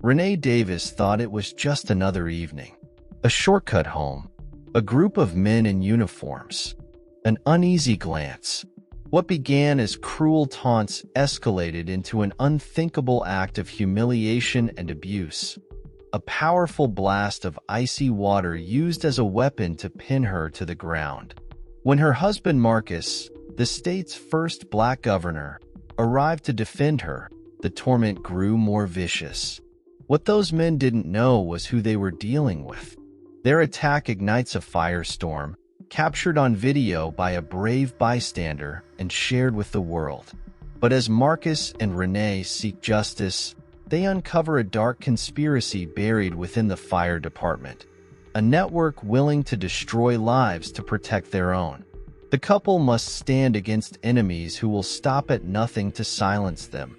Renee Davis thought it was just another evening. A shortcut home. A group of men in uniforms. An uneasy glance. What began as cruel taunts escalated into an unthinkable act of humiliation and abuse. A powerful blast of icy water used as a weapon to pin her to the ground. When her husband Marcus, the state's first black governor, arrived to defend her, the torment grew more vicious. What those men didn't know was who they were dealing with. Their attack ignites a firestorm, captured on video by a brave bystander and shared with the world. But as Marcus and Renee seek justice, they uncover a dark conspiracy buried within the fire department, a network willing to destroy lives to protect their own. The couple must stand against enemies who will stop at nothing to silence them,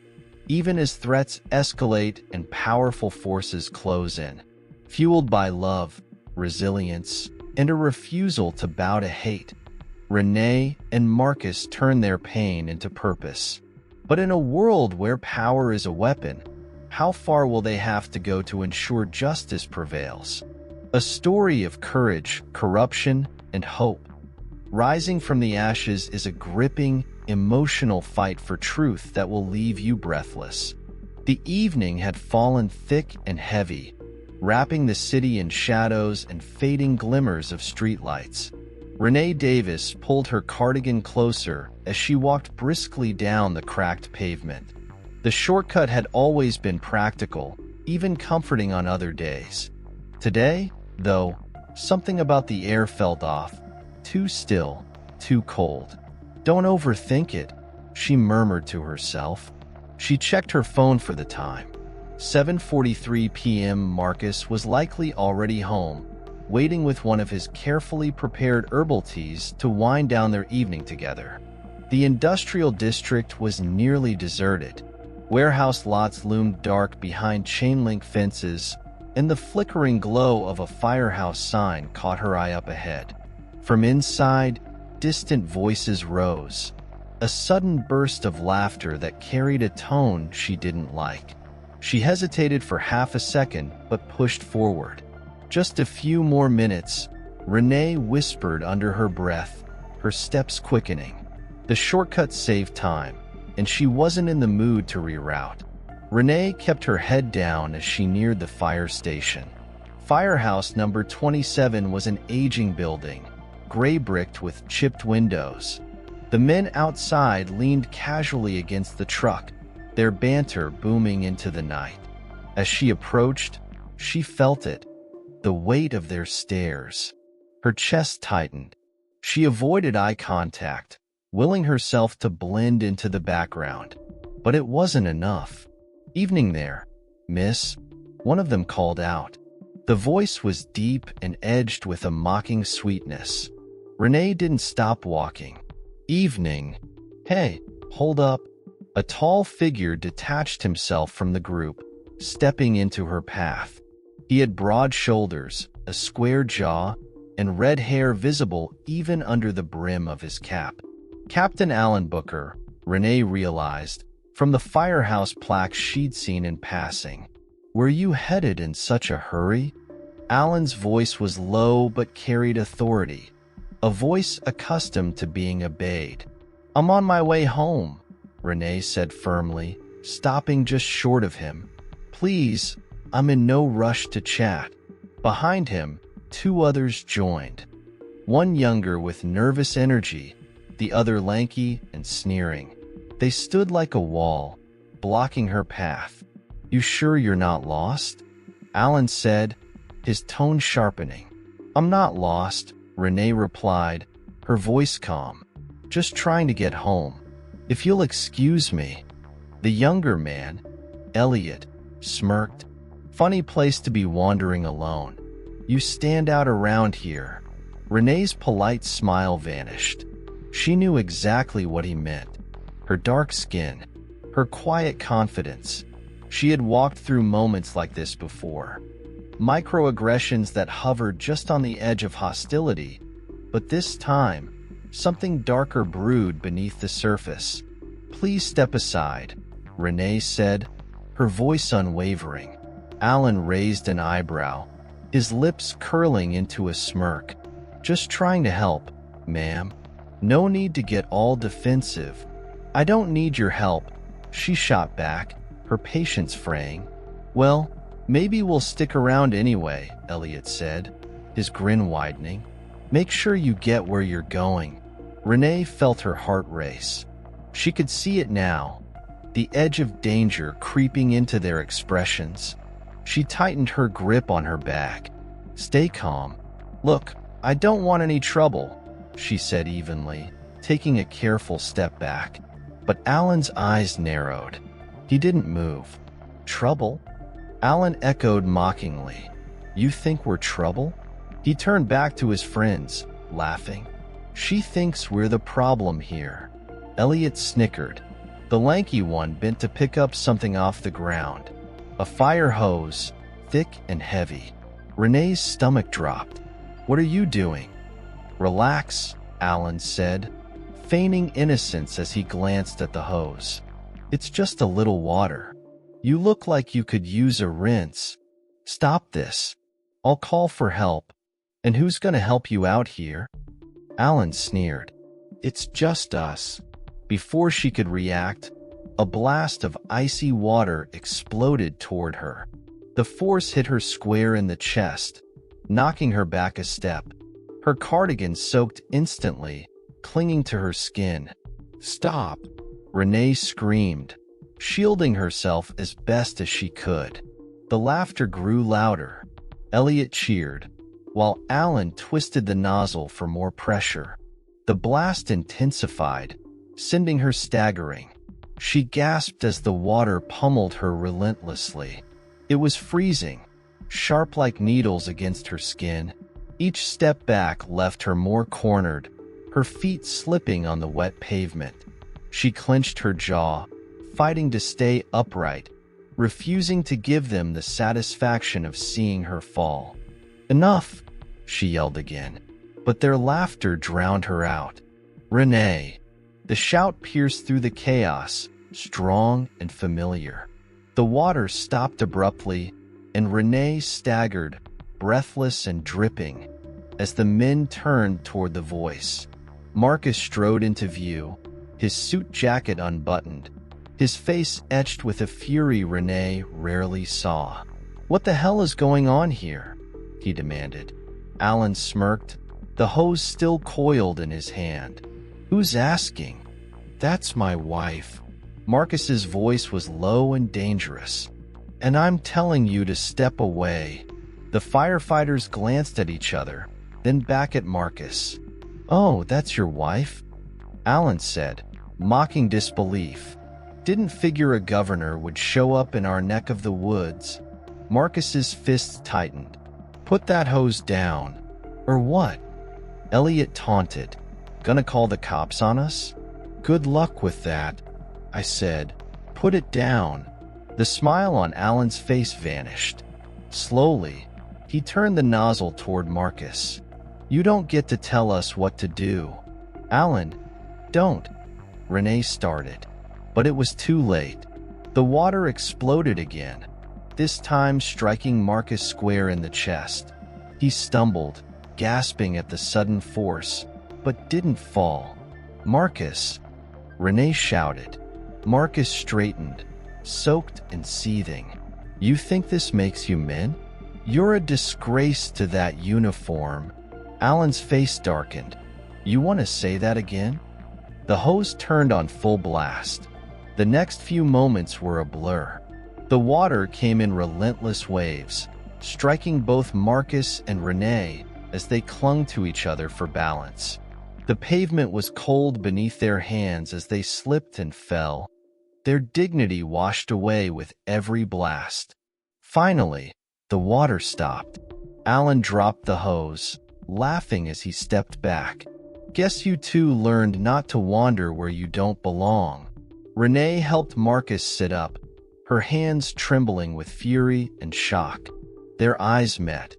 even as threats escalate and powerful forces close in. Fueled by love, resilience, and a refusal to bow to hate, Renee and Marcus turn their pain into purpose. But in a world where power is a weapon, how far will they have to go to ensure justice prevails? A story of courage, corruption, and hope. Rising from the ashes is a gripping, emotional fight for truth that will leave you breathless. The evening had fallen thick and heavy, wrapping the city in shadows and fading glimmers of streetlights. Renee Davis pulled her cardigan closer as she walked briskly down the cracked pavement. The shortcut had always been practical, even comforting on other days. Today, though, something about the air felt off. Too still, too cold. "Don't overthink it," she murmured to herself. She checked her phone for the time. 7:43 p.m. Marcus was likely already home, waiting with one of his carefully prepared herbal teas to wind down their evening together. The industrial district was nearly deserted. Warehouse lots loomed dark behind chain-link fences, and the flickering glow of a firehouse sign caught her eye up ahead. From inside, distant voices rose, a sudden burst of laughter that carried a tone she didn't like. She hesitated for half a second, but pushed forward. "Just a few more minutes," Renee whispered under her breath, her steps quickening. The shortcut saved time, and she wasn't in the mood to reroute. Renee kept her head down as she neared the fire station. Firehouse number 27 was an aging building, gray-bricked with chipped windows. The men outside leaned casually against the truck, their banter booming into the night. As she approached, she felt it, the weight of their stares. Her chest tightened. She avoided eye contact, willing herself to blend into the background. But it wasn't enough. "Evening there, miss," one of them called out. The voice was deep and edged with a mocking sweetness. Renee didn't stop walking. "Evening. Hey, hold up." A tall figure detached himself from the group, stepping into her path. He had broad shoulders, a square jaw, and red hair visible even under the brim of his cap. Captain Alan Booker, Renee realized, from the firehouse plaque she'd seen in passing. "Were you headed in such a hurry?" Alan's voice was low but carried authority, a voice accustomed to being obeyed. "I'm on my way home," Renee said firmly, stopping just short of him. "Please, I'm in no rush to chat." Behind him, two others joined. One younger with nervous energy, the other lanky and sneering. They stood like a wall, blocking her path. "You sure you're not lost?" Alan said, his tone sharpening. "I'm not lost," Renee replied, her voice calm. "Just trying to get home. If you'll excuse me." The younger man, Elliot, smirked. "Funny place to be wandering alone. You stand out around here." Renee's polite smile vanished. She knew exactly what he meant. Her dark skin, her quiet confidence. She had walked through moments like this before. Microaggressions that hovered just on the edge of hostility. But this time, something darker brewed beneath the surface. "Please step aside," Renee said, her voice unwavering. Alan raised an eyebrow, his lips curling into a smirk. Just trying to help, ma'am. No need to get all defensive. I don't need your help, she shot back, her patience fraying. Well, maybe we'll stick around anyway, Elliot said, his grin widening. Make sure you get where you're going. Renee felt her heart race. She could see it now, the edge of danger creeping into their expressions. She tightened her grip on her back. Stay calm. Look, I don't want any trouble, she said evenly, taking a careful step back. But Alan's eyes narrowed. He didn't move. Trouble? Alan echoed mockingly. You think we're trouble? He turned back to his friends, laughing. She thinks we're the problem here. Elliot snickered. The lanky one bent to pick up something off the ground. A fire hose, thick and heavy. Renee's stomach dropped. What are you doing? Relax, Alan said, feigning innocence as he glanced at the hose. It's just a little water. You look like you could use a rinse. Stop this. I'll call for help. And who's going to help you out here? Alan sneered. It's just us. Before she could react, a blast of icy water exploded toward her. The force hit her square in the chest, knocking her back a step. Her cardigan soaked instantly, clinging to her skin. Stop! Renee screamed, shielding herself as best as she could. The laughter grew louder. Elliot cheered, while Alan twisted the nozzle for more pressure. The blast intensified, sending her staggering. She gasped as the water pummeled her relentlessly. It was freezing, sharp like needles against her skin. Each step back left her more cornered, her feet slipping on the wet pavement. She clenched her jaw, fighting to stay upright, refusing to give them the satisfaction of seeing her fall. Enough, she yelled again, but their laughter drowned her out. Renee. The shout pierced through the chaos, strong and familiar. The water stopped abruptly, and Renee staggered, breathless and dripping, as the men turned toward the voice. Marcus strode into view, his suit jacket unbuttoned, his face etched with a fury Renee rarely saw. What the hell is going on here? He demanded. Alan smirked, the hose still coiled in his hand. Who's asking? That's my wife. Marcus's voice was low and dangerous. And I'm telling you to step away. The firefighters glanced at each other, then back at Marcus. Oh, that's your wife? Alan said, mocking disbelief. Didn't figure a governor would show up in our neck of the woods. Marcus's fists tightened. Put that hose down. Or what? Elliot taunted. Gonna call the cops on us? Good luck with that, I said. Put it down. The smile on Alan's face vanished. Slowly, he turned the nozzle toward Marcus. You don't get to tell us what to do. Alan, don't. Renee started, but it was too late. The water exploded again, this time striking Marcus square in the chest. He stumbled, gasping at the sudden force, but didn't fall. Marcus, Renee shouted. Marcus straightened, soaked and seething. You think this makes you men? You're a disgrace to that uniform. Alan's face darkened. You want to say that again? The hose turned on full blast. The next few moments were a blur. The water came in relentless waves, striking both Marcus and Renee as they clung to each other for balance. The pavement was cold beneath their hands as they slipped and fell, their dignity washed away with every blast. Finally, the water stopped. Alan dropped the hose, laughing as he stepped back. Guess you two learned not to wander where you don't belong. Renee helped Marcus sit up, her hands trembling with fury and shock. Their eyes met.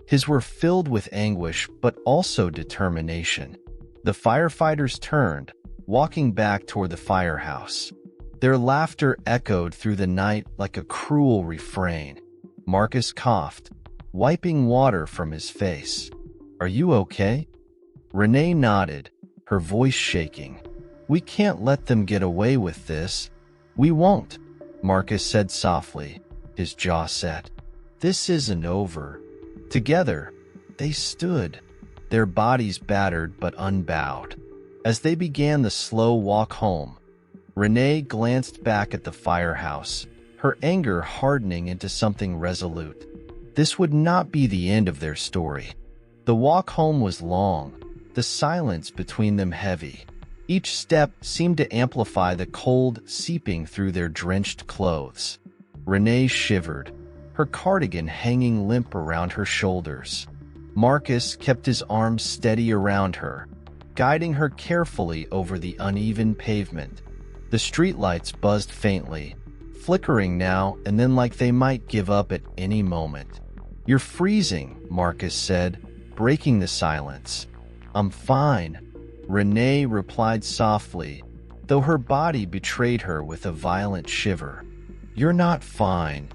His were filled with anguish but also determination. The firefighters turned, walking back toward the firehouse. Their laughter echoed through the night like a cruel refrain. Marcus coughed, wiping water from his face. Are you okay? Renee nodded, her voice shaking. We can't let them get away with this. We won't, Marcus said softly, his jaw set. This isn't over. Together, they stood, their bodies battered but unbowed. As they began the slow walk home, Renee glanced back at the firehouse, her anger hardening into something resolute. This would not be the end of their story. The walk home was long, the silence between them heavy. Each step seemed to amplify the cold seeping through their drenched clothes. Renee shivered, her cardigan hanging limp around her shoulders. Marcus kept his arms steady around her, guiding her carefully over the uneven pavement. The streetlights buzzed faintly, flickering now and then like they might give up at any moment. You're freezing, Marcus said, breaking the silence. I'm fine, Renee replied softly, though her body betrayed her with a violent shiver. You're not fine.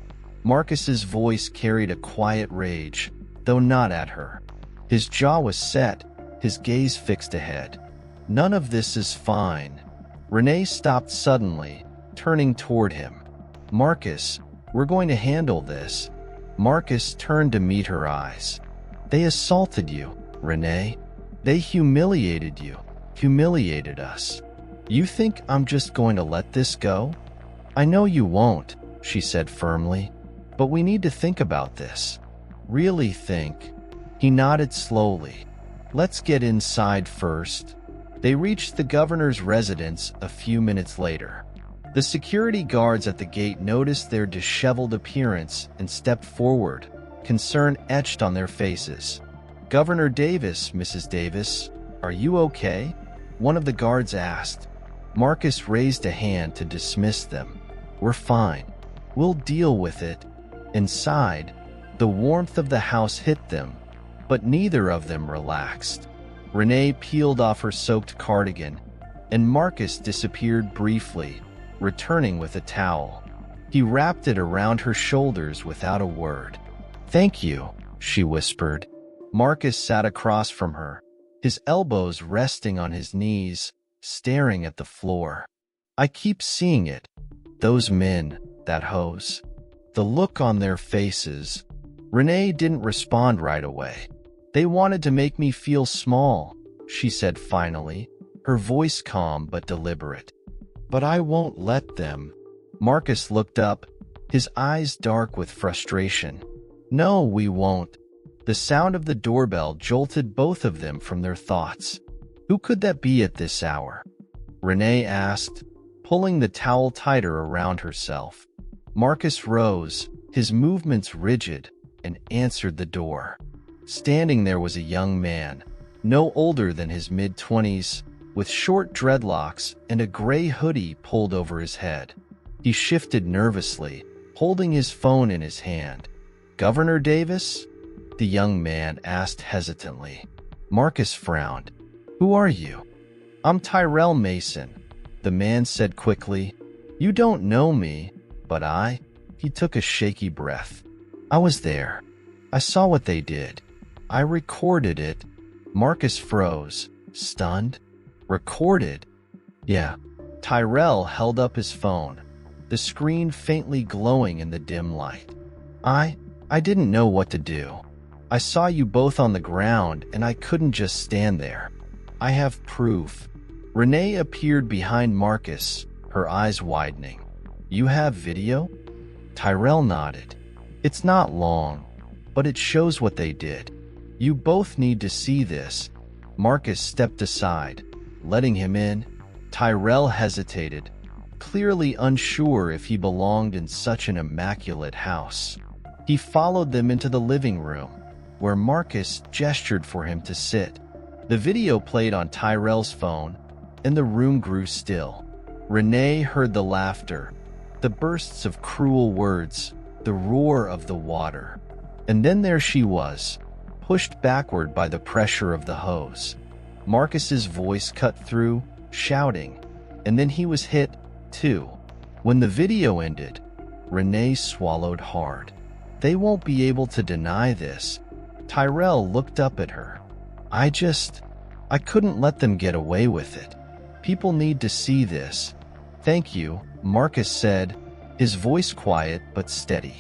Marcus's voice carried a quiet rage, though not at her. His jaw was set, his gaze fixed ahead. None of this is fine. Renee stopped suddenly, turning toward him. Marcus, we're going to handle this. Marcus turned to meet her eyes. They assaulted you, Renee. They humiliated you, humiliated us. You think I'm just going to let this go? I know you won't, she said firmly, but we need to think about this. Really think. He nodded slowly. Let's get inside first. They reached the governor's residence a few minutes later. The security guards at the gate noticed their disheveled appearance and stepped forward, concern etched on their faces. Governor Davis, Mrs. Davis, are you okay? One of the guards asked. Marcus raised a hand to dismiss them. We're fine. We'll deal with it. Inside, the warmth of the house hit them, but neither of them relaxed. Renee peeled off her soaked cardigan, and Marcus disappeared briefly, returning with a towel. He wrapped it around her shoulders without a word. Thank you, she whispered. Marcus sat across from her, his elbows resting on his knees, staring at the floor. I keep seeing it. Those men, that hose. The look on their faces. Renee didn't respond right away. They wanted to make me feel small, she said finally, her voice calm but deliberate. But I won't let them. Marcus looked up, his eyes dark with frustration. No, we won't. The sound of the doorbell jolted both of them from their thoughts. Who could that be at this hour? Renee asked, pulling the towel tighter around herself. Marcus rose, his movements rigid, and answered the door. Standing there was a young man, no older than his mid-20s, with short dreadlocks and a gray hoodie pulled over his head. He shifted nervously, holding his phone in his hand. Governor Davis? The young man asked hesitantly. Marcus frowned. Who are you? I'm Tyrell Mason, the man said quickly. You don't know me, but I... He took a shaky breath. I was there. I saw what they did. I recorded it. Marcus froze, stunned. Recorded? Yeah. Tyrell held up his phone, the screen faintly glowing in the dim light. I didn't know what to do. I saw you both on the ground and I couldn't just stand there. I have proof. Renee appeared behind Marcus, her eyes widening. You have video? Tyrell nodded. It's not long, but it shows what they did. You both need to see this. Marcus stepped aside, letting him in. Tyrell hesitated, clearly unsure if he belonged in such an immaculate house. He followed them into the living room, where Marcus gestured for him to sit. The video played on Tyrell's phone, and the room grew still. Renee heard the laughter, the bursts of cruel words, the roar of the water. And then there she was, pushed backward by the pressure of the hose. Marcus's voice cut through, shouting, and then he was hit, too. When the video ended, Renee swallowed hard. They won't be able to deny this. Tyrell looked up at her. I couldn't let them get away with it. People need to see this. Thank you, Marcus said, his voice quiet but steady.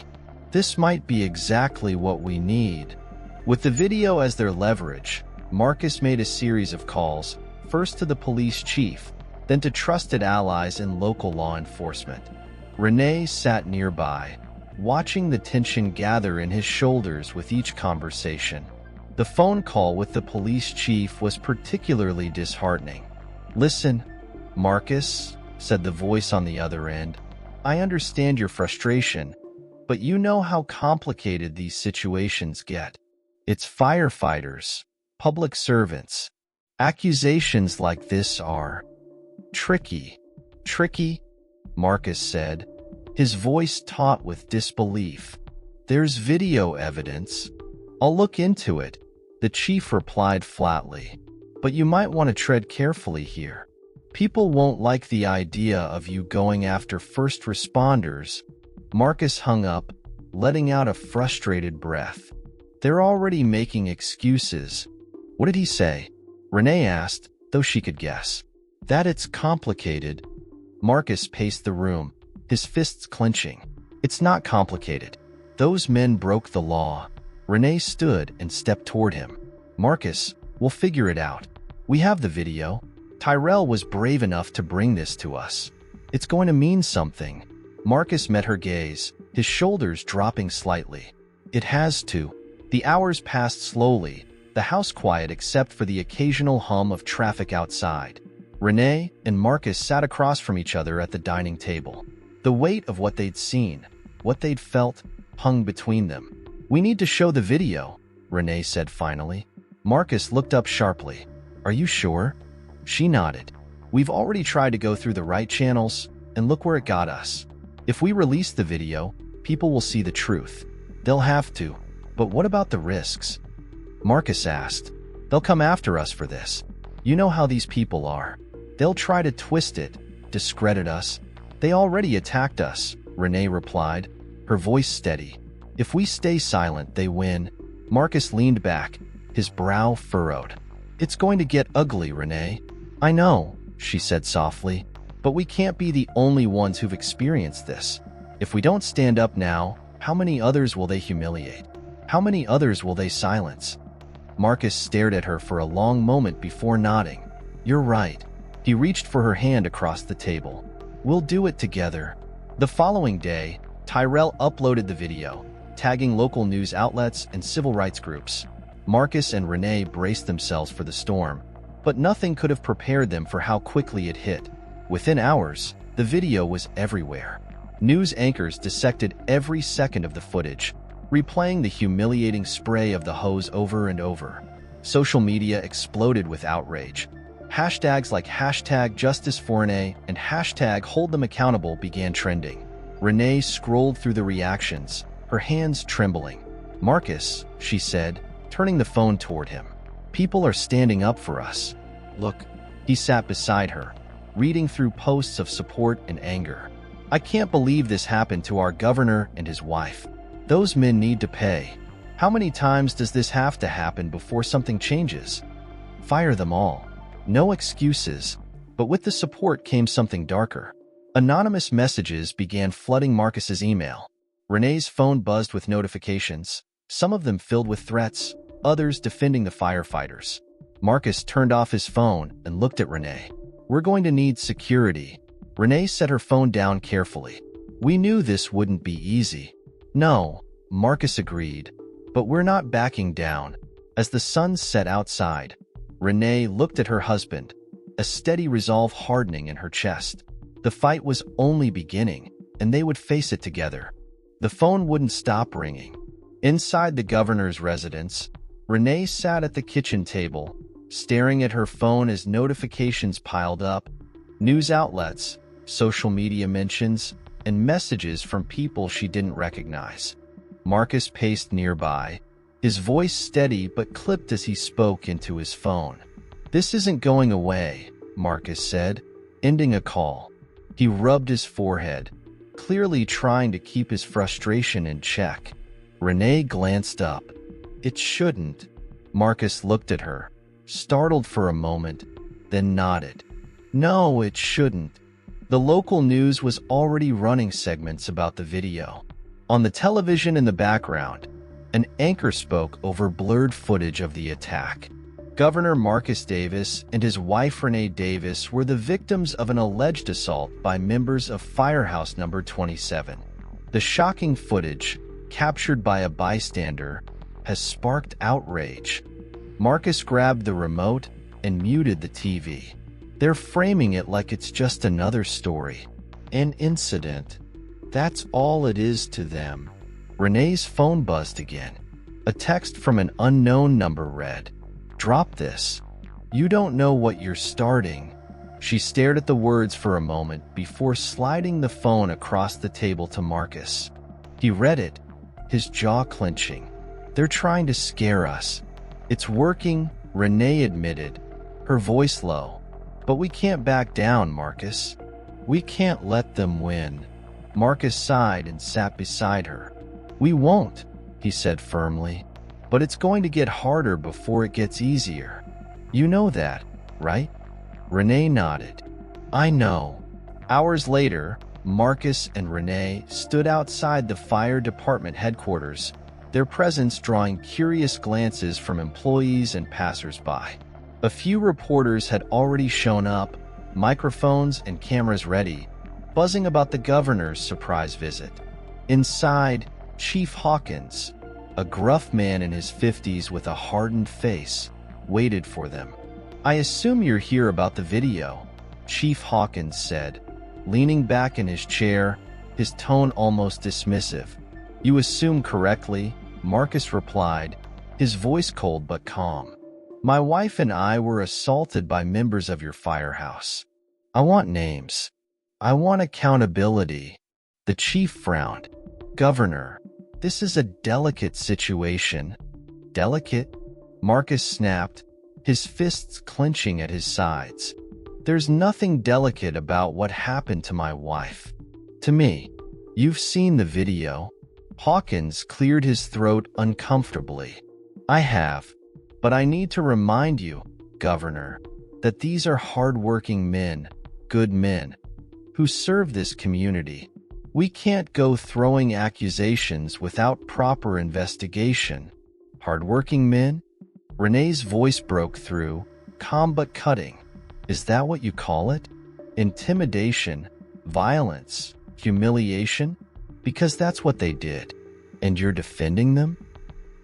This might be exactly what we need. With the video as their leverage, Marcus made a series of calls, first to the police chief, then to trusted allies in local law enforcement. Renee sat nearby, watching the tension gather in his shoulders with each conversation. The phone call with the police chief was particularly disheartening. "Listen, Marcus," said the voice on the other end. "I understand your frustration, but you know how complicated these situations get. It's firefighters, public servants. Accusations like this are tricky." "Tricky?" Marcus said, his voice taut with disbelief. "There's video evidence. I'll look into it," the chief replied flatly. "But you might want to tread carefully here. People won't like the idea of you going after first responders." Marcus hung up, letting out a frustrated breath. "They're already making excuses." "What did he say?" Renee asked, though she could guess. "That it's complicated." Marcus paced the room, his fists clenching. "It's not complicated. Those men broke the law." Renee stood and stepped toward him. "Marcus, we'll figure it out. We have the video. Tyrell was brave enough to bring this to us. It's going to mean something." Marcus met her gaze, his shoulders dropping slightly. "It has to." The hours passed slowly, the house quiet except for the occasional hum of traffic outside. Renee and Marcus sat across from each other at the dining table. The weight of what they'd seen, what they'd felt, hung between them. "We need to show the video," Renee said finally. Marcus looked up sharply. "Are you sure?" She nodded. "We've already tried to go through the right channels, and look where it got us. If we release the video, people will see the truth. They'll have to. But what about the risks?" Marcus asked. "They'll come after us for this. You know how these people are. They'll try to twist it, discredit us. They already attacked us," Renee replied, her voice steady. "If we stay silent, they win." Marcus leaned back, his brow furrowed. "It's going to get ugly, Renee." "I know," she said softly, "but we can't be the only ones who've experienced this. If we don't stand up now, how many others will they humiliate? How many others will they silence?" Marcus stared at her for a long moment before nodding. "You're right." He reached for her hand across the table. "We'll do it together." The following day, Tyrell uploaded the video, tagging local news outlets and civil rights groups. Marcus and Renee braced themselves for the storm, but nothing could have prepared them for how quickly it hit. Within hours, the video was everywhere. News anchors dissected every second of the footage, replaying the humiliating spray of the hose over and over. Social media exploded with outrage. Hashtags like #JusticeForRenee and #HoldThemAccountable began trending. Renee scrolled through the reactions, her hands trembling. "Marcus," she said, turning the phone toward him. "People are standing up for us. Look." He sat beside her, reading through posts of support and anger. "I can't believe this happened to our governor and his wife. Those men need to pay. How many times does this have to happen before something changes? Fire them all. No excuses." But with the support came something darker. Anonymous messages began flooding Marcus's email. Renee's phone buzzed with notifications, some of them filled with threats, others defending the firefighters. Marcus turned off his phone and looked at Renee. "We're going to need security." Renee set her phone down carefully. "We knew this wouldn't be easy." "No," Marcus agreed, "but we're not backing down." As the sun set outside, Renee looked at her husband, a steady resolve hardening in her chest. The fight was only beginning, and they would face it together. The phone wouldn't stop ringing. Inside the governor's residence, Renee sat at the kitchen table, staring at her phone as notifications piled up. News outlets, social media mentions, and messages from people she didn't recognize. Marcus paced nearby, his voice steady but clipped as he spoke into his phone. "This isn't going away," Marcus said, ending a call. He rubbed his forehead, clearly trying to keep his frustration in check. Renee glanced up. It shouldn't. Marcus looked at her, startled for a moment, then nodded. No, it shouldn't. The local news was already running segments about the video. On the television in the background, an anchor spoke over blurred footage of the attack. Governor Marcus Davis and his wife Renee Davis were the victims of an alleged assault by members of Firehouse Number 27. The shocking footage, captured by a bystander, has sparked outrage. Marcus grabbed the remote and muted the TV. They're framing it like it's just another story. An incident. That's all it is to them. Renee's phone buzzed again. A text from an unknown number read, "Drop this. You don't know what you're starting." She stared at the words for a moment before sliding the phone across the table to Marcus. He read it, his jaw clenching. They're trying to scare us. It's working, Renee admitted, her voice low. But we can't back down, Marcus. We can't let them win. Marcus sighed and sat beside her. We won't, he said firmly. But it's going to get harder before it gets easier. You know that, right? Renee nodded. I know. Hours later, Marcus and Renee stood outside the fire department headquarters, their presence drawing curious glances from employees and passers-by. A few reporters had already shown up, microphones and cameras ready, buzzing about the governor's surprise visit. Inside, Chief Hawkins, a gruff man in his 50s with a hardened face, waited for them. I assume you're here about the video, Chief Hawkins said, leaning back in his chair, his tone almost dismissive. You assume correctly, Marcus replied, his voice cold but calm. My wife and I were assaulted by members of your firehouse. I want names. I want accountability. The chief frowned. Governor, this is a delicate situation. Delicate? Marcus snapped, his fists clenching at his sides. There's nothing delicate about what happened to my wife. To me. You've seen the video. Hawkins cleared his throat uncomfortably. I have, but I need to remind you, Governor, that these are hard-working men, good men, who serve this community. We can't go throwing accusations without proper investigation. Hard-working men? Renee's voice broke through, calm but cutting. Is that what you call it? Intimidation, violence, humiliation? Because that's what they did. And you're defending them?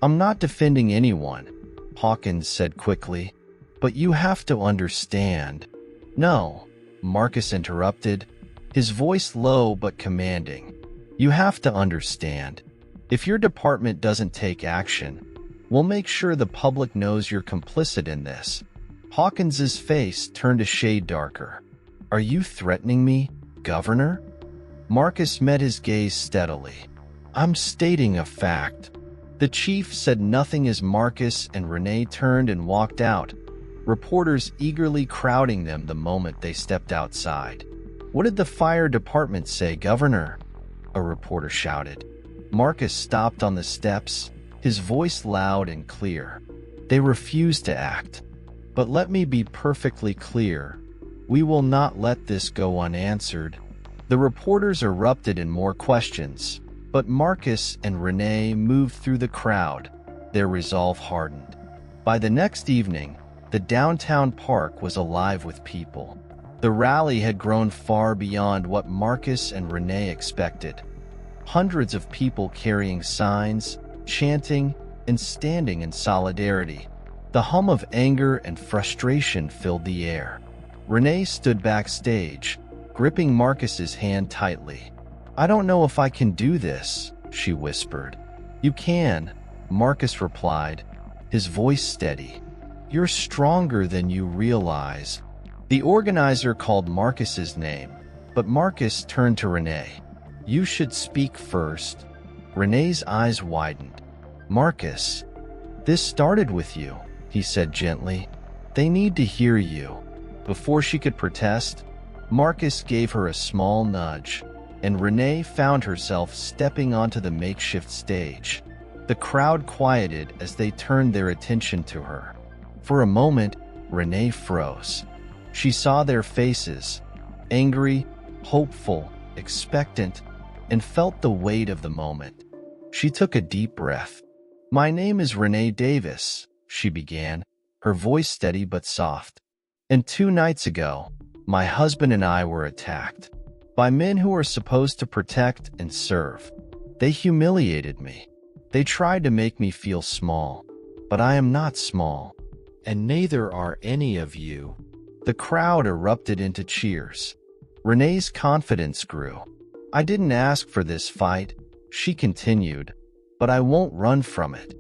I'm not defending anyone, Hawkins said quickly. But you have to understand. No, Marcus interrupted, his voice low but commanding. You have to understand. If your department doesn't take action, we'll make sure the public knows you're complicit in this. Hawkins's face turned a shade darker. Are you threatening me, Governor? Marcus met his gaze steadily. I'm stating a fact. The chief said nothing as Marcus and Renee turned and walked out, reporters eagerly crowding them the moment they stepped outside. What did the fire department say, Governor? A reporter shouted. Marcus stopped on the steps, his voice loud and clear. They refused to act. But let me be perfectly clear. We will not let this go unanswered. The reporters erupted in more questions, but Marcus and Renee moved through the crowd, their resolve hardened. By the next evening, the downtown park was alive with people. The rally had grown far beyond what Marcus and Renee expected. Hundreds of people carrying signs, chanting, and standing in solidarity. The hum of anger and frustration filled the air. Renee stood backstage, gripping Marcus's hand tightly. I don't know if I can do this, she whispered. You can, Marcus replied, his voice steady. You're stronger than you realize. The organizer called Marcus's name, but Marcus turned to Renee. You should speak first. Renee's eyes widened. Marcus, this started with you, he said gently. They need to hear you. Before she could protest, Marcus gave her a small nudge, and Renee found herself stepping onto the makeshift stage. The crowd quieted as they turned their attention to her. For a moment, Renee froze. She saw their faces, angry, hopeful, expectant, and felt the weight of the moment. She took a deep breath. "My name is Renee Davis," she began, her voice steady but soft. "And 2 nights ago, my husband and I were attacked by men who are supposed to protect and serve. They humiliated me. They tried to make me feel small, but I am not small, and neither are any of you." The crowd erupted into cheers. Renee's confidence grew. "I didn't ask for this fight," she continued, "but I won't run from it.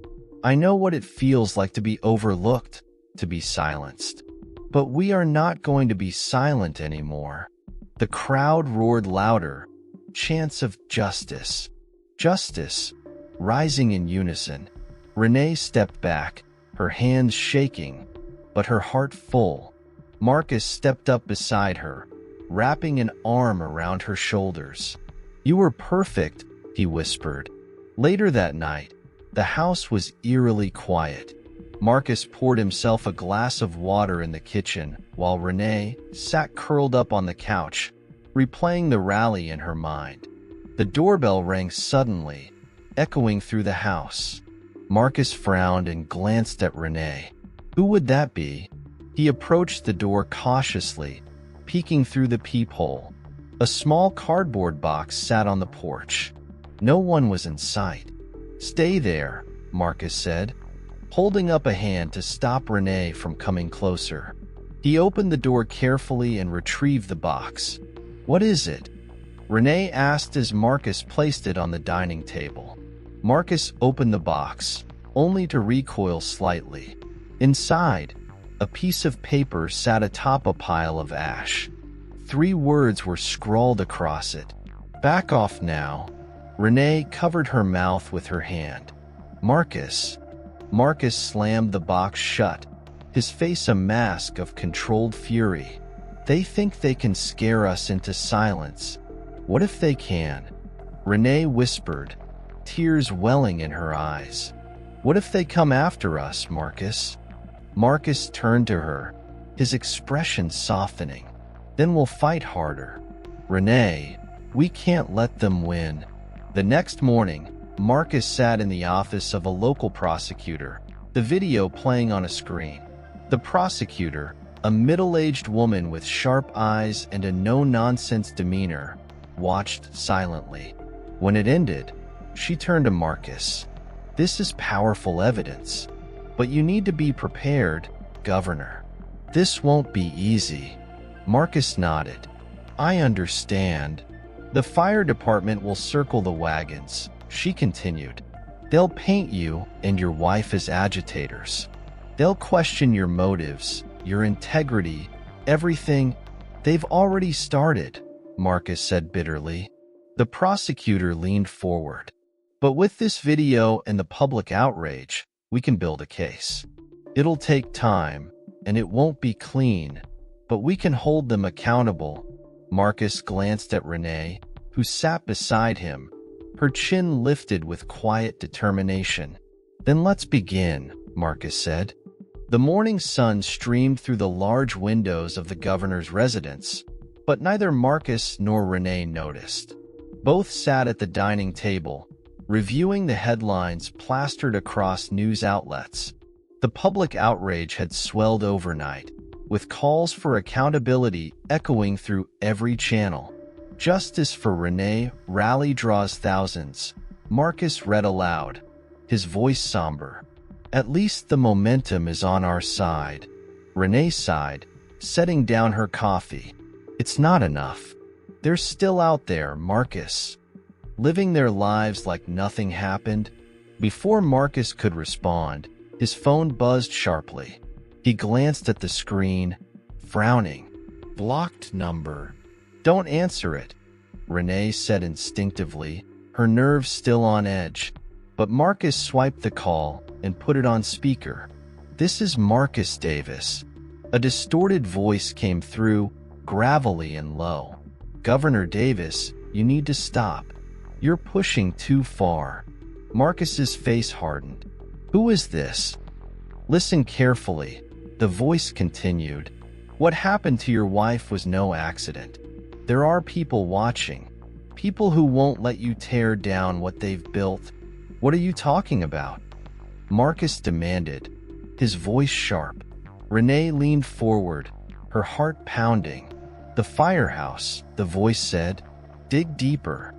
I know what it feels like to be overlooked, to be silenced. But we are not going to be silent anymore." The crowd roared louder, chants of "justice, justice," rising in unison. Renee stepped back, her hands shaking, but her heart full. Marcus stepped up beside her, wrapping an arm around her shoulders. "You were perfect," he whispered. Later that night, the house was eerily quiet. Marcus poured himself a glass of water in the kitchen, while Renee sat curled up on the couch, replaying the rally in her mind. The doorbell rang suddenly, echoing through the house. Marcus frowned and glanced at Renee. Who would that be? He approached the door cautiously, peeking through the peephole. A small cardboard box sat on the porch. No one was in sight. "Stay there," Marcus said, holding up a hand to stop Renee from coming closer. He opened the door carefully and retrieved the box. "What is it?" Renee asked as Marcus placed it on the dining table. Marcus opened the box, only to recoil slightly. Inside, a piece of paper sat atop a pile of ash. 3 words were scrawled across it. "Back off now." Renee covered her mouth with her hand. "Marcus." Marcus slammed the box shut, his face a mask of controlled fury. "They think they can scare us into silence. What if they can?" Renee whispered, tears welling in her eyes. "What if they come after us, Marcus?" Marcus turned to her, his expression softening. "Then we'll fight harder." "Renee, we can't let them win." The next morning, Marcus sat in the office of a local prosecutor, the video playing on a screen. The prosecutor, a middle-aged woman with sharp eyes and a no-nonsense demeanor, watched silently. When it ended, she turned to Marcus. "This is powerful evidence, but you need to be prepared, Governor. This won't be easy." Marcus nodded. "I understand. The fire department will circle the wagons," she continued. "They'll paint you and your wife as agitators. They'll question your motives, your integrity, everything." "They've already started," Marcus said bitterly. The prosecutor leaned forward. "But with this video and the public outrage, we can build a case. It'll take time, and it won't be clean, but we can hold them accountable." Marcus glanced at Renee, who sat beside him, her chin lifted with quiet determination. "Then let's begin," Marcus said. The morning sun streamed through the large windows of the governor's residence, but neither Marcus nor Renee noticed. Both sat at the dining table, reviewing the headlines plastered across news outlets. The public outrage had swelled overnight, with calls for accountability echoing through every channel. "Justice for Renee, rally draws thousands," Marcus read aloud, his voice somber. "At least the momentum is on our side." Renee sighed, setting down her coffee. "It's not enough. They're still out there, Marcus, living their lives like nothing happened." Before Marcus could respond, his phone buzzed sharply. He glanced at the screen, frowning. "Blocked number." "Don't answer it," Renee said instinctively, her nerves still on edge. But Marcus swiped the call and put it on speaker. "This is Marcus Davis." A distorted voice came through, gravelly and low. "Governor Davis, you need to stop. You're pushing too far." Marcus's face hardened. Who is this? Listen carefully. The voice continued. What happened to your wife was no accident. There are people watching. People who won't let you tear down what they've built. What are you talking about? Marcus demanded, his voice sharp. Renee leaned forward, her heart pounding. The firehouse, the voice said. Dig deeper.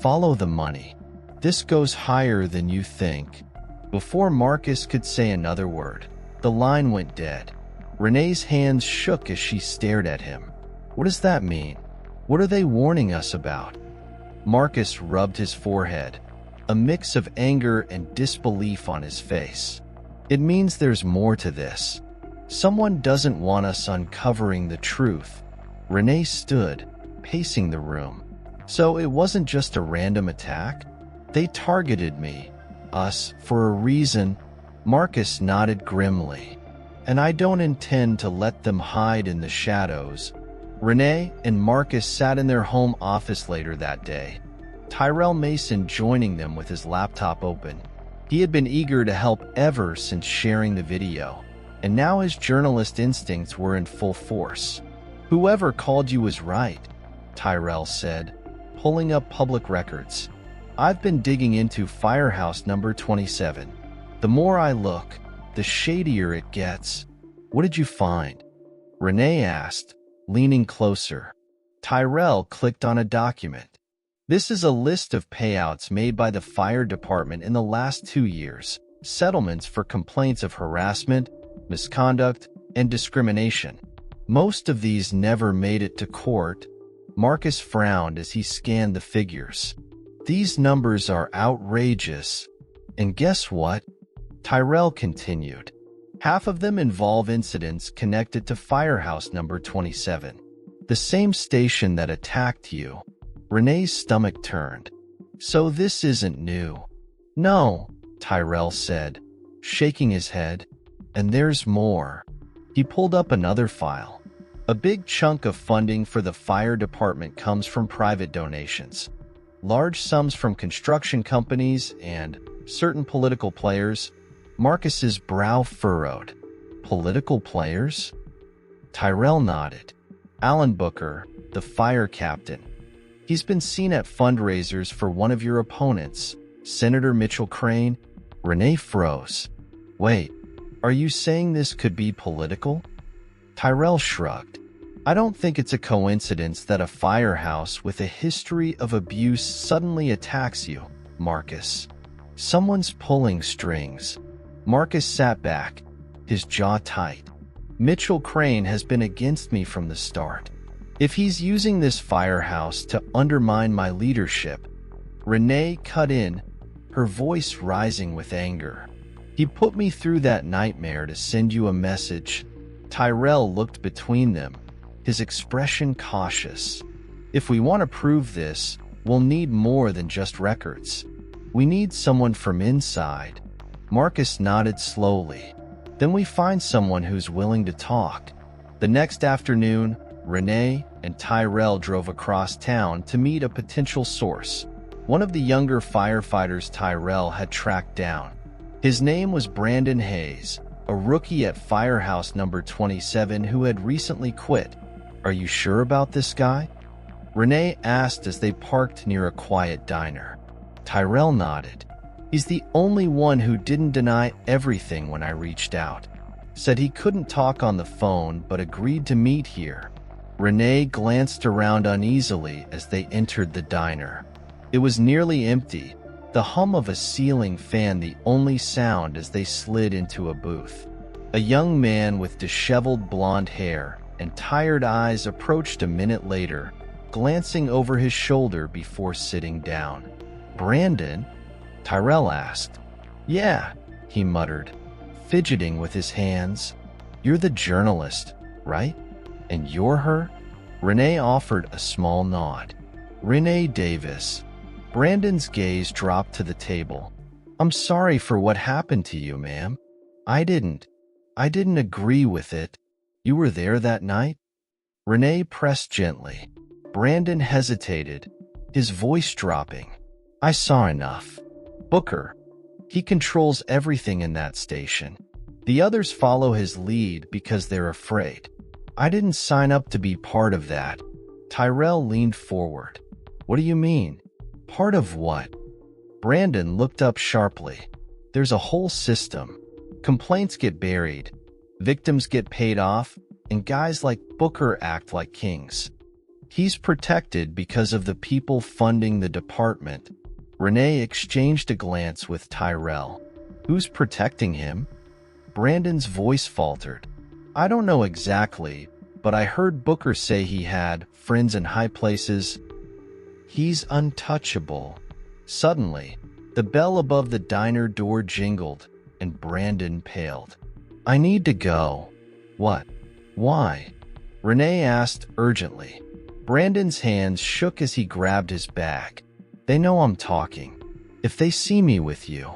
Follow the money. This goes higher than you think. Before Marcus could say another word, the line went dead. Renee's hands shook as she stared at him. What does that mean? What are they warning us about? Marcus rubbed his forehead, a mix of anger and disbelief on his face. It means there's more to this. Someone doesn't want us uncovering the truth. Renee stood, pacing the room. So it wasn't just a random attack? They targeted me, us, for a reason. Marcus nodded grimly. And I don't intend to let them hide in the shadows. Renee and Marcus sat in their home office later that day, Tyrell Mason joining them with his laptop open. He had been eager to help ever since sharing the video, and now his journalist instincts were in full force. Whoever called you was right, Tyrell said, pulling up public records. I've been digging into Firehouse number 27. The more I look, the shadier it gets. What did you find? Renee asked, leaning closer. Tyrell clicked on a document. This is a list of payouts made by the fire department in the last 2 years, settlements for complaints of harassment, misconduct, and discrimination. Most of these never made it to court. Marcus frowned as he scanned the figures. These numbers are outrageous. And guess what? Tyrell continued. Half of them involve incidents connected to Firehouse number 27, the same station that attacked you. Renee's stomach turned. So this isn't new. No, Tyrell said, shaking his head. And there's more. He pulled up another file. A big chunk of funding for the fire department comes from private donations. Large sums from construction companies and certain political players. Marcus's brow furrowed. Political players? Tyrell nodded. Alan Booker, the fire captain. He's been seen at fundraisers for one of your opponents, Senator Mitchell Crane. Renee froze. Wait, are you saying this could be political? Tyrell shrugged. I don't think it's a coincidence that a firehouse with a history of abuse suddenly attacks you, Marcus. Someone's pulling strings. Marcus sat back, his jaw tight. Mitchell Crane has been against me from the start. If he's using this firehouse to undermine my leadership, Renee cut in, her voice rising with anger. He put me through that nightmare to send you a message. Tyrell looked between them, his expression cautious. If we want to prove this, we'll need more than just records. We need someone from inside. Marcus nodded slowly. Then we find someone who's willing to talk. The next afternoon, Renee and Tyrell drove across town to meet a potential source, one of the younger firefighters Tyrell had tracked down. His name was Brandon Hayes, a rookie at Firehouse number 27 who had recently quit. Are you sure about this guy? Renee asked as they parked near a quiet diner. Tyrell nodded. He's the only one who didn't deny everything when I reached out. Said he couldn't talk on the phone but agreed to meet here. Renee glanced around uneasily as they entered the diner. It was nearly empty, the hum of a ceiling fan the only sound as they slid into a booth. A young man with disheveled blonde hair and tired eyes approached a minute later, glancing over his shoulder before sitting down. Brandon? Tyrell asked. Yeah, he muttered, fidgeting with his hands. You're the journalist, right? And you're her? Renee offered a small nod. Renee Davis. Brandon's gaze dropped to the table. I'm sorry for what happened to you, ma'am. I didn't agree with it. You were there that night? Renee pressed gently. Brandon hesitated, his voice dropping. I saw enough. Booker, He controls everything in that station. The others follow his lead because they're afraid. I didn't sign up to be part of that. Tyrell leaned forward. What do you mean? Part of what? Brandon looked up sharply. There's a whole system. Complaints get buried, victims get paid off, and guys like Booker act like kings. He's protected because of the people funding the department. Renee exchanged a glance with Tyrell. Who's protecting him? Brandon's voice faltered. I don't know exactly, but I heard Booker say he had friends in high places. He's untouchable. Suddenly, the bell above the diner door jingled, and Brandon paled. I need to go. What? Why? Renee asked urgently. Brandon's hands shook as he grabbed his bag. They know I'm talking. If they see me with you.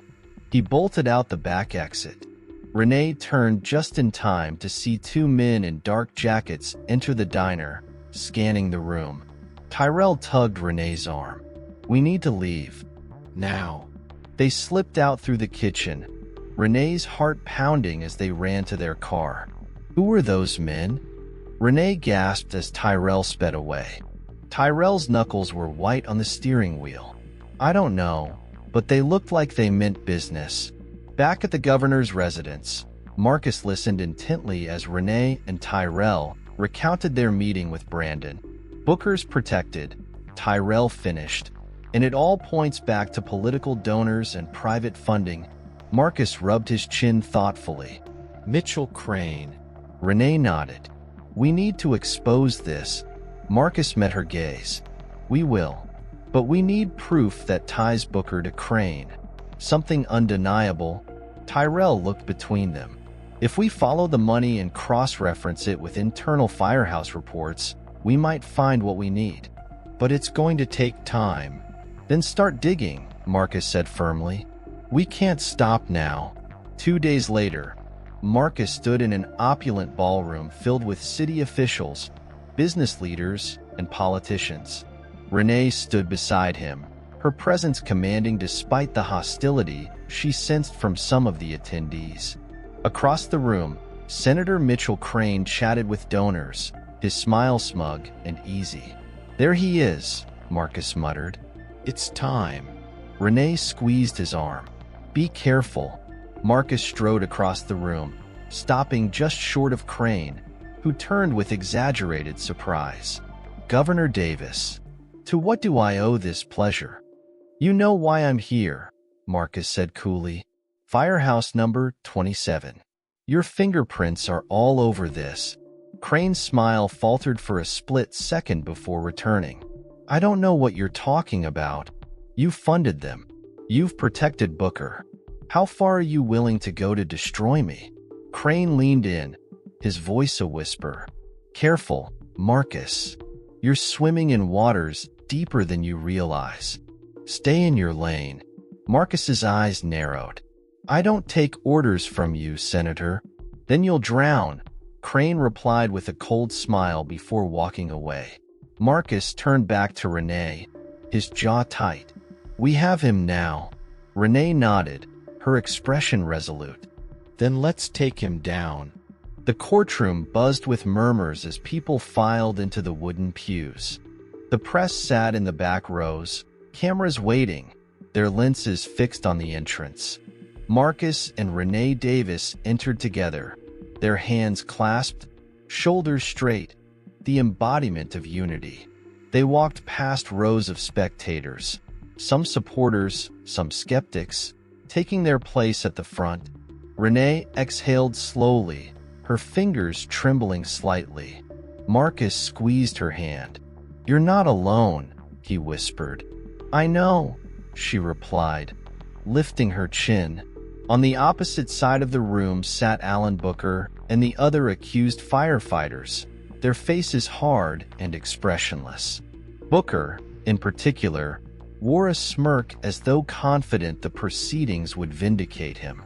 He bolted out the back exit. Renee turned just in time to see two men in dark jackets enter the diner, scanning the room. Tyrell tugged Renee's arm. We need to leave. Now. They slipped out through the kitchen, Renee's heart pounding as they ran to their car. Who were those men? Renee gasped as Tyrell sped away. Tyrell's knuckles were white on the steering wheel. I don't know, but they looked like they meant business. Back at the governor's residence, Marcus listened intently as Renee and Tyrell recounted their meeting with Brandon. Booker's protected, Tyrell finished, and it all points back to political donors and private funding. Marcus rubbed his chin thoughtfully. Mitchell Crane. Renee nodded. We need to expose this. Marcus met her gaze. We will. But we need proof that ties Booker to Crane. Something undeniable. Tyrell looked between them. If we follow the money and cross-reference it with internal firehouse reports, we might find what we need. But it's going to take time. Then start digging, Marcus said firmly. We can't stop now. 2 days later, Marcus stood in an opulent ballroom filled with city officials, business leaders, and politicians. Renee stood beside him, her presence commanding despite the hostility she sensed from some of the attendees. Across the room, Senator Mitchell Crane chatted with donors, his smile smug and easy. There he is, Marcus muttered. It's time. Renee squeezed his arm. Be careful. Marcus strode across the room, stopping just short of Crane, who turned with exaggerated surprise. Governor Davis, to what do I owe this pleasure? You know why I'm here, Marcus said coolly. Firehouse number 27. Your fingerprints are all over this. Crane's smile faltered for a split second before returning. I don't know what you're talking about. You funded them. You've protected Booker. How far are you willing to go to destroy me? Crane leaned in, his voice a whisper. Careful, Marcus. You're swimming in waters deeper than you realize. Stay in your lane. Marcus's eyes narrowed. I don't take orders from you, Senator. Then you'll drown. Crane replied with a cold smile before walking away. Marcus turned back to Renee, his jaw tight. We have him now. Renee nodded, her expression resolute. Then let's take him down. The courtroom buzzed with murmurs as people filed into the wooden pews. The press sat in the back rows, cameras waiting, their lenses fixed on the entrance. Marcus and Renee Davis entered together, their hands clasped, shoulders straight, the embodiment of unity. They walked past rows of spectators, some supporters, some skeptics, taking their place at the front. Renee exhaled slowly, her fingers trembling slightly. Marcus squeezed her hand. You're not alone, he whispered. I know, she replied, lifting her chin. On the opposite side of the room sat Alan Booker and the other accused firefighters, their faces hard and expressionless. Booker, in particular, wore a smirk as though confident the proceedings would vindicate him.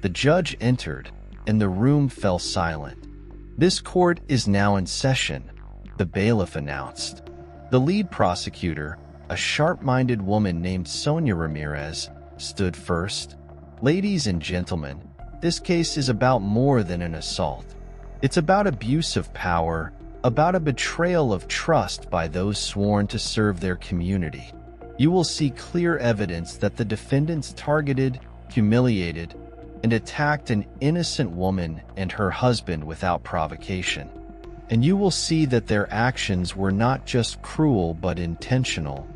The judge entered, and the room fell silent. This court is now in session, the bailiff announced. The lead prosecutor, a sharp-minded woman named Sonia Ramirez, stood first. Ladies and gentlemen, this case is about more than an assault. It's about abuse of power, about a betrayal of trust by those sworn to serve their community. You will see clear evidence that the defendants targeted, humiliated, and attacked an innocent woman and her husband without provocation. And you will see that their actions were not just cruel but intentional.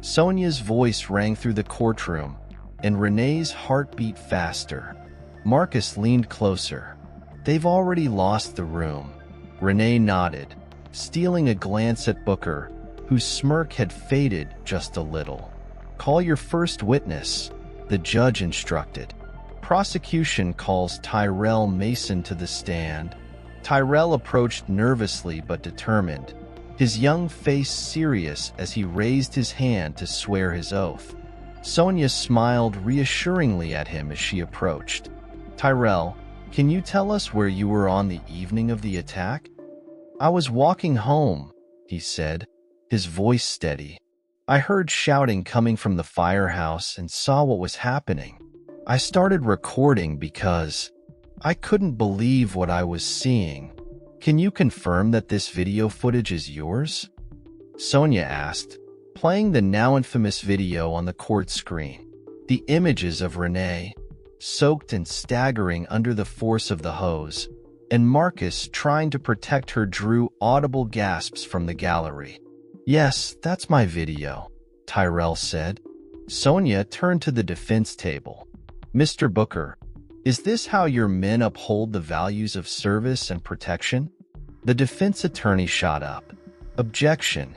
Sonia's voice rang through the courtroom, and Renee's heart beat faster. Marcus leaned closer. "They've already lost the room." Renee nodded, stealing a glance at Booker, whose smirk had faded just a little. "Call your first witness," the judge instructed. Prosecution calls Tyrell Mason to the stand. Tyrell approached nervously but determined, his young face serious as he raised his hand to swear his oath. Sonia smiled reassuringly at him as she approached. "Tyrell, can you tell us where you were on the evening of the attack?" "I was walking home," he said, his voice steady. "I heard shouting coming from the firehouse and saw what was happening. I started recording because I couldn't believe what I was seeing. Can you confirm that this video footage is yours?" Sonia asked, playing the now infamous video on the court screen. The images of Renee, soaked and staggering under the force of the hose, and Marcus trying to protect her drew audible gasps from the gallery. "Yes, that's my video," Tyrell said. Sonia turned to the defense table. "Mr. Booker, is this how your men uphold the values of service and protection?" The defense attorney shot up. "Objection.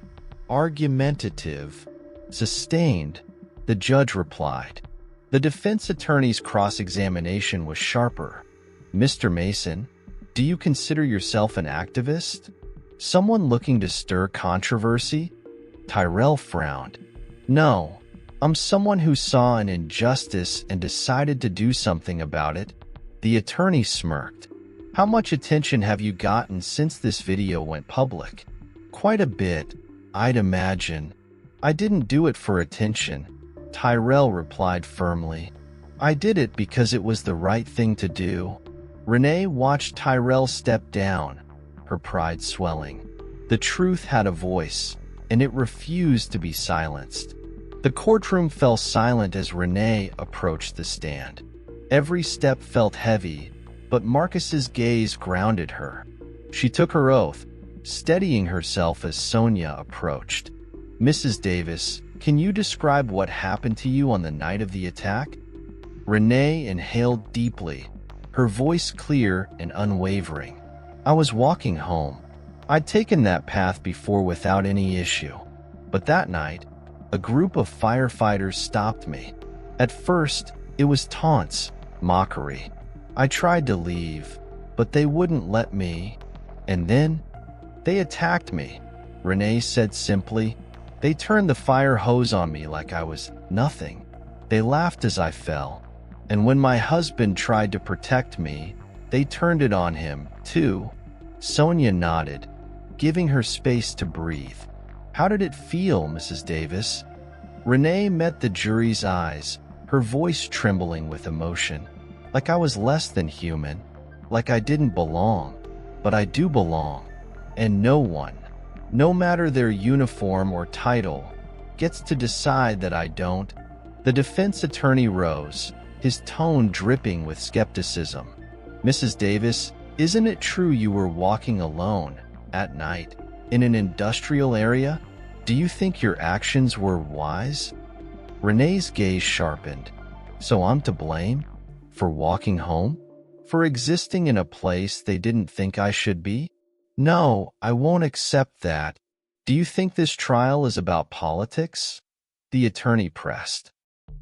Argumentative. Sustained," the judge replied. The defense attorney's cross-examination was sharper. "Mr. Mason, do you consider yourself an activist? Someone looking to stir controversy?" Tyrell frowned. "No, I'm someone who saw an injustice and decided to do something about it." The attorney smirked. "How much attention have you gotten since this video went public?" "Quite a bit, I'd imagine." "I didn't do it for attention," Tyrell replied firmly. "I did it because it was the right thing to do." Renee watched Tyrell step down, her pride swelling. The truth had a voice, and it refused to be silenced. The courtroom fell silent as Renee approached the stand. Every step felt heavy, but Marcus's gaze grounded her. She took her oath, steadying herself as Sonia approached. "Mrs. Davis, can you describe what happened to you on the night of the attack?" Renee inhaled deeply, her voice clear and unwavering. "I was walking home. I'd taken that path before without any issue. But that night, a group of firefighters stopped me. At first, it was taunts, mockery. I tried to leave, but they wouldn't let me. And then, they attacked me," Renee said simply. "They turned the fire hose on me like I was nothing. They laughed as I fell. And when my husband tried to protect me, they turned it on him, too." Sonia nodded, giving her space to breathe. "How did it feel, Mrs. Davis?" Renee met the jury's eyes, her voice trembling with emotion. "Like I was less than human, like I didn't belong. But I do belong. And no one, no matter their uniform or title, gets to decide that I don't." The defense attorney rose, his tone dripping with skepticism. "Mrs. Davis, isn't it true you were walking alone, at night, in an industrial area? Do you think your actions were wise?" Renee's gaze sharpened. "So I'm to blame? For walking home? For existing in a place they didn't think I should be? No, I won't accept that. Do you think this trial is about politics?" the attorney pressed.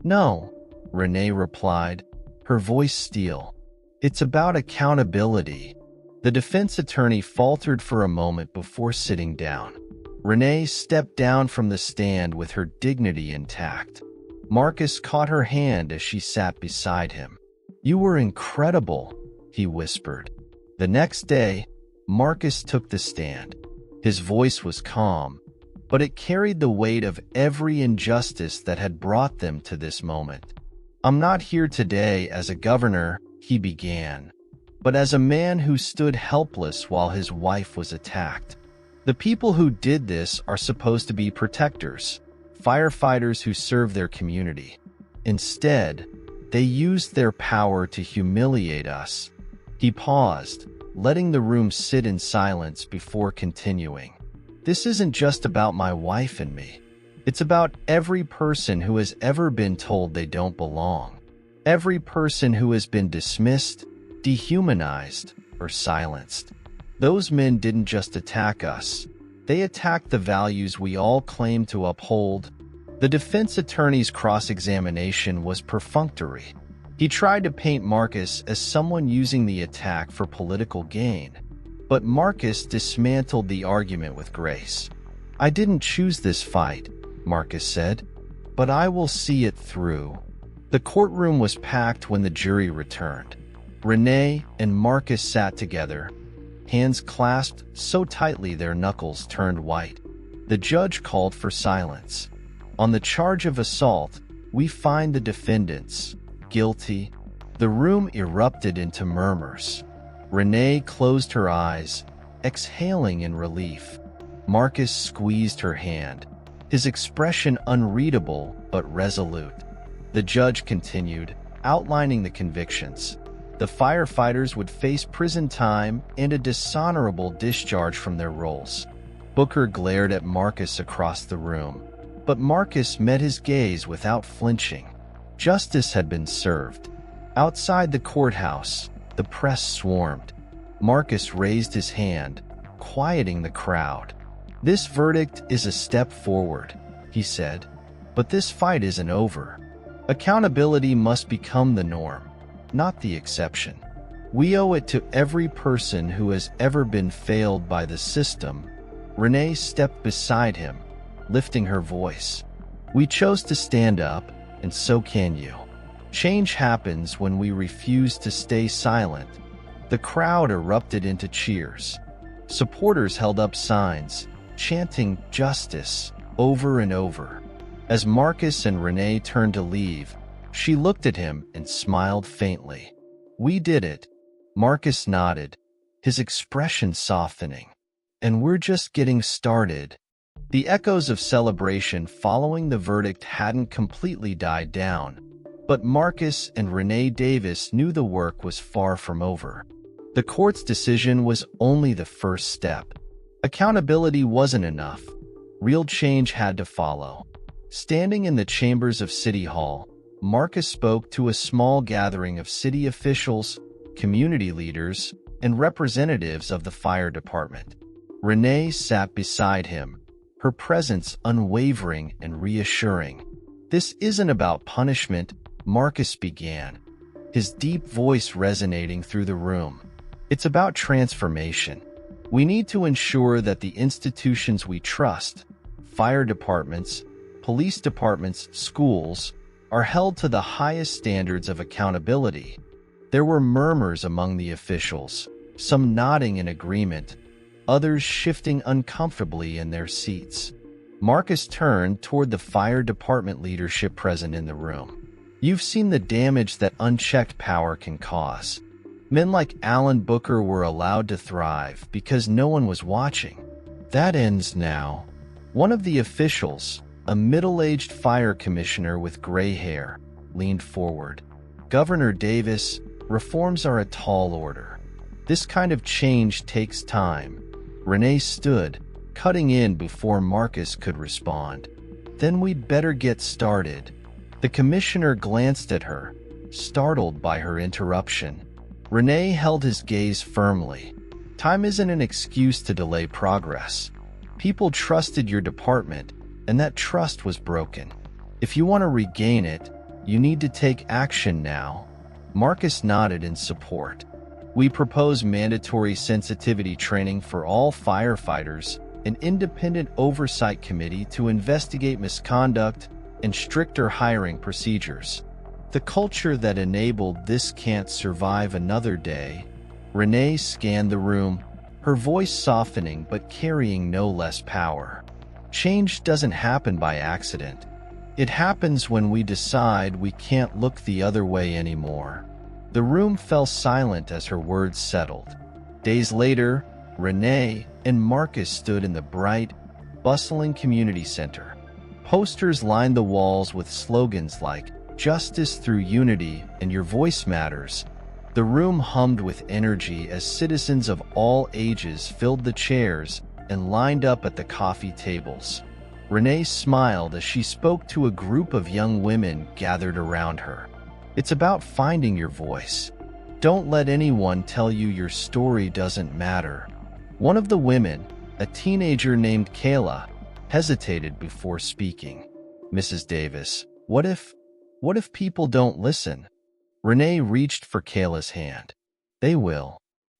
"No," Renee replied, her voice steel. "It's about accountability." The defense attorney faltered for a moment before sitting down. Renee stepped down from the stand with her dignity intact. Marcus caught her hand as she sat beside him. "You were incredible," he whispered. The next day, Marcus took the stand. His voice was calm, but it carried the weight of every injustice that had brought them to this moment. I'm not here today as a governor, he began, but as a man who stood helpless while his wife was attacked. The people who did this are supposed to be protectors, firefighters who serve their community. Instead, they used their power to humiliate us. He paused, letting the room sit in silence before continuing. This isn't just about my wife and me. It's about every person who has ever been told they don't belong. Every person who has been dismissed, dehumanized, or silenced. Those men didn't just attack us. They attacked the values we all claim to uphold. The defense attorney's cross-examination was perfunctory. He tried to paint Marcus as someone using the attack for political gain. But Marcus dismantled the argument with grace. I didn't choose this fight, Marcus said, but I will see it through. The courtroom was packed when the jury returned. Renee and Marcus sat together, hands clasped so tightly their knuckles turned white. The judge called for silence. On the charge of assault, we find the defendants guilty. The room erupted into murmurs. Renee closed her eyes, exhaling in relief. Marcus squeezed her hand, his expression unreadable but resolute. The judge continued, outlining the convictions. The firefighters would face prison time and a dishonorable discharge from their roles. Booker glared at Marcus across the room, but Marcus met his gaze without flinching. Justice had been served. Outside the courthouse, the press swarmed. Marcus raised his hand, quieting the crowd. This verdict is a step forward, he said, but this fight isn't over. Accountability must become the norm, not the exception. We owe it to every person who has ever been failed by the system. Renee stepped beside him, lifting her voice. We chose to stand up, and so can you. Change happens when we refuse to stay silent. The crowd erupted into cheers. Supporters held up signs, chanting justice over and over. As Marcus and Renee turned to leave, she looked at him and smiled faintly. We did it. Marcus nodded, his expression softening. And we're just getting started. The echoes of celebration following the verdict hadn't completely died down, but Marcus and Renee Davis knew the work was far from over. The court's decision was only the first step. Accountability wasn't enough. Real change had to follow. Standing in the chambers of City Hall, Marcus spoke to a small gathering of city officials, community leaders, and representatives of the fire department. Renee sat beside him, her presence unwavering and reassuring. This isn't about punishment, Marcus began, his deep voice resonating through the room. It's about transformation. We need to ensure that the institutions we trust, fire departments, police departments, schools, are held to the highest standards of accountability. There were murmurs among the officials, some nodding in agreement, others shifting uncomfortably in their seats. Marcus turned toward the fire department leadership present in the room. You've seen the damage that unchecked power can cause. Men like Alan Booker were allowed to thrive because no one was watching. That ends now. One of the officials, a middle-aged fire commissioner with gray hair, leaned forward. Governor Davis, reforms are a tall order. This kind of change takes time. Renee stood, cutting in before Marcus could respond. Then we'd better get started. The commissioner glanced at her, startled by her interruption. Renee held his gaze firmly. Time isn't an excuse to delay progress. People trusted your department, and that trust was broken. If you want to regain it, you need to take action now. Marcus nodded in support. We propose mandatory sensitivity training for all firefighters, an independent oversight committee to investigate misconduct, and stricter hiring procedures. The culture that enabled this can't survive another day. Renee scanned the room, her voice softening but carrying no less power. Change doesn't happen by accident. It happens when we decide we can't look the other way anymore. The room fell silent as her words settled. Days later, Renee and Marcus stood in the bright, bustling community center. Posters lined the walls with slogans like "Justice through Unity" and "Your Voice Matters." The room hummed with energy as citizens of all ages filled the chairs and lined up at the coffee tables. Renee smiled as she spoke to a group of young women gathered around her. It's about finding your voice. Don't let anyone tell you your story doesn't matter. One of the women, a teenager named Kayla, hesitated before speaking. Mrs. Davis, what if people don't listen? Renee reached for Kayla's hand. They will.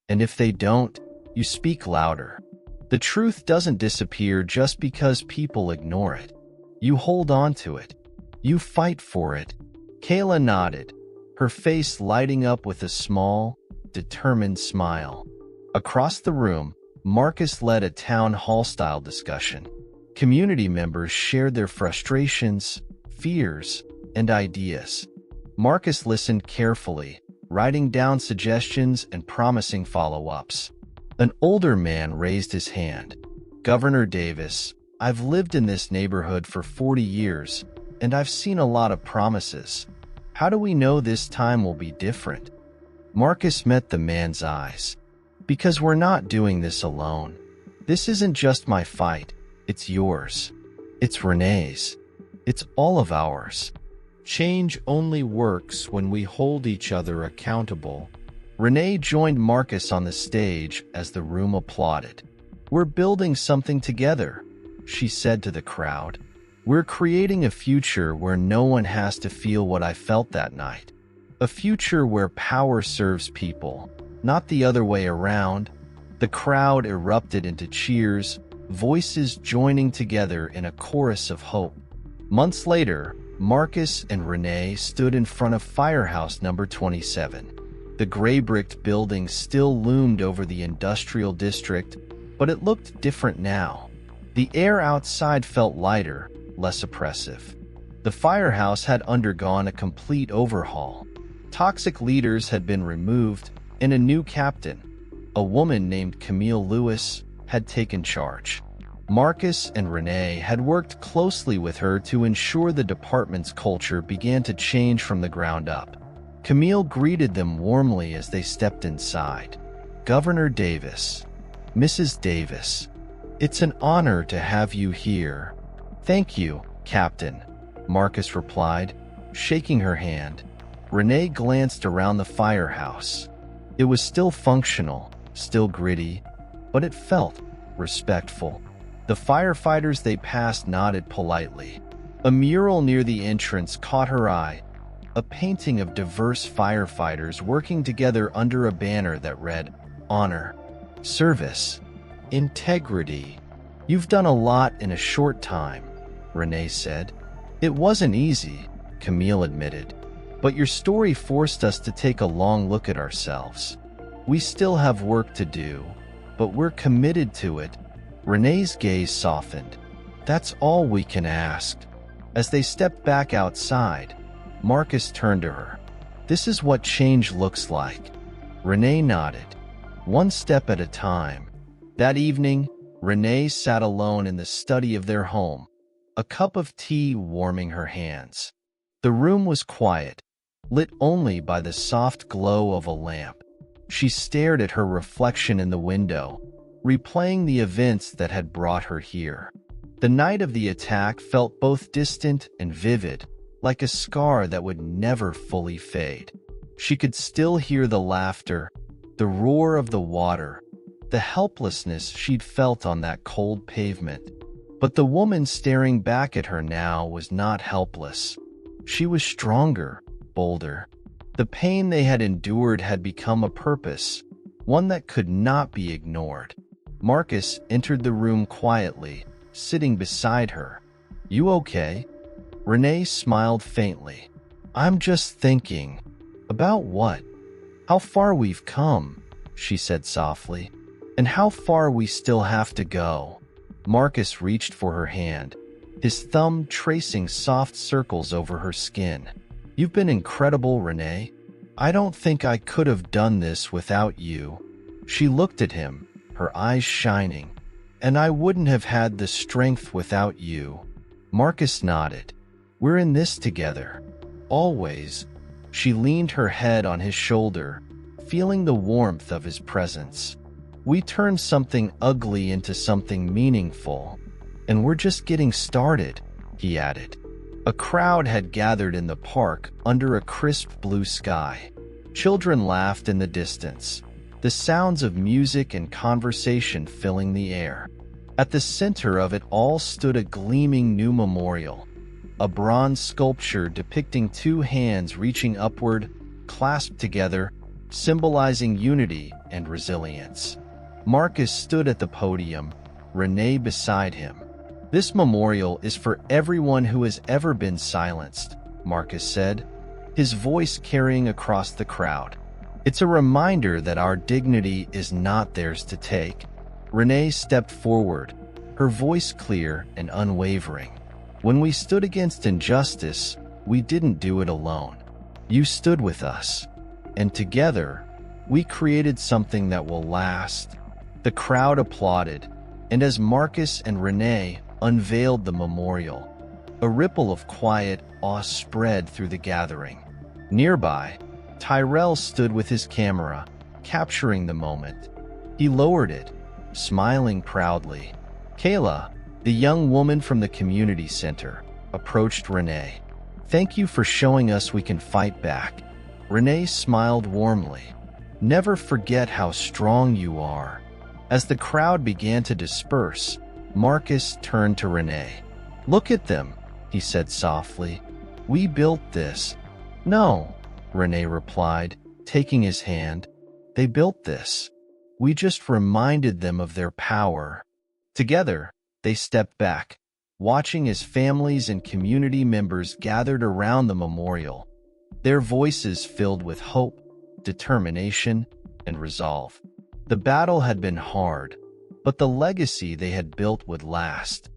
And if they don't, you speak louder. The truth doesn't disappear just because people ignore it. You hold on to it. You fight for it. Kayla nodded, her face lighting up with a small, determined smile. Across the room, Marcus led a town hall-style discussion. Community members shared their frustrations, fears, and ideas. Marcus listened carefully, writing down suggestions and promising follow-ups. An older man raised his hand. Governor Davis, I've lived in this neighborhood for 40 years, and I've seen a lot of promises. How do we know this time will be different? Marcus met the man's eyes. Because we're not doing this alone. This isn't just my fight. It's yours. It's Renee's. It's all of ours. Change only works when we hold each other accountable. Renee joined Marcus on the stage as the room applauded. We're building something together, she said to the crowd. We're creating a future where no one has to feel what I felt that night. A future where power serves people, not the other way around. The crowd erupted into cheers, voices joining together in a chorus of hope. Months later, Marcus and Renee stood in front of Firehouse number 27. The gray-bricked building still loomed over the industrial district, but it looked different now. The air outside felt lighter, less oppressive. The firehouse had undergone a complete overhaul. Toxic leaders had been removed, and a new captain, a woman named Camille Lewis, had taken charge. Marcus and Renee had worked closely with her to ensure the department's culture began to change from the ground up. Camille greeted them warmly as they stepped inside. Governor Davis, Mrs. Davis, it's an honor to have you here. Thank you, Captain, Marcus replied, shaking her hand. Renee glanced around the firehouse. It was still functional, still gritty, but it felt respectful. The firefighters they passed nodded politely. A mural near the entrance caught her eye, a painting of diverse firefighters working together under a banner that read, Honor, Service, Integrity. You've done a lot in a short time, Renee said. It wasn't easy, Camille admitted, but your story forced us to take a long look at ourselves. We still have work to do, but we're committed to it. Renee's gaze softened. That's all we can ask. As they stepped back outside, Marcus turned to her. This is what change looks like. Renee nodded. One step at a time. That evening, Renee sat alone in the study of their home, a cup of tea warming her hands. The room was quiet, lit only by the soft glow of a lamp. She stared at her reflection in the window, replaying the events that had brought her here. The night of the attack felt both distant and vivid, like a scar that would never fully fade. She could still hear the laughter, the roar of the water, the helplessness she'd felt on that cold pavement. But the woman staring back at her now was not helpless. She was stronger, bolder. The pain they had endured had become a purpose, one that could not be ignored. Marcus entered the room quietly, sitting beside her. You okay? Renee smiled faintly. I'm just thinking. About what? How far we've come, she said softly, and how far we still have to go. Marcus reached for her hand. his thumb tracing soft circles over her skin. "You've been incredible, Renee. I don't think I could have done this without you." She looked at him, her eyes shining. "And I wouldn't have had the strength without you." Marcus nodded. "We're in this together. Always." She leaned her head on his shoulder, feeling the warmth of his presence. "We turned something ugly into something meaningful. And we're just getting started," he added. A crowd had gathered in the park under a crisp blue sky. Children laughed in the distance, the sounds of music and conversation filling the air. At the center of it all stood a gleaming new memorial, a bronze sculpture depicting two hands reaching upward, clasped together, symbolizing unity and resilience. Marcus stood at the podium, Renee beside him. "This memorial is for everyone who has ever been silenced," Marcus said, his voice carrying across the crowd. "It's a reminder that our dignity is not theirs to take." Renee stepped forward, her voice clear and unwavering. "When we stood against injustice, we didn't do it alone. You stood with us. And together, we created something that will last." The crowd applauded, and as Marcus and Renee unveiled the memorial, a ripple of quiet awe spread through the gathering. Nearby, Tyrell stood with his camera, capturing the moment. He lowered it, smiling proudly. Kayla, the young woman from the community center, approached Renee. "Thank you for showing us we can fight back." Renee smiled warmly. "Never forget how strong you are." As the crowd began to disperse, Marcus turned to Renee. "Look at them," he said softly. "We built this." "No," Renee replied, taking his hand. "They built this. We just reminded them of their power." Together, they stepped back, watching as families and community members gathered around the memorial, their voices filled with hope, determination, and resolve. The battle had been hard, but the legacy they had built would last.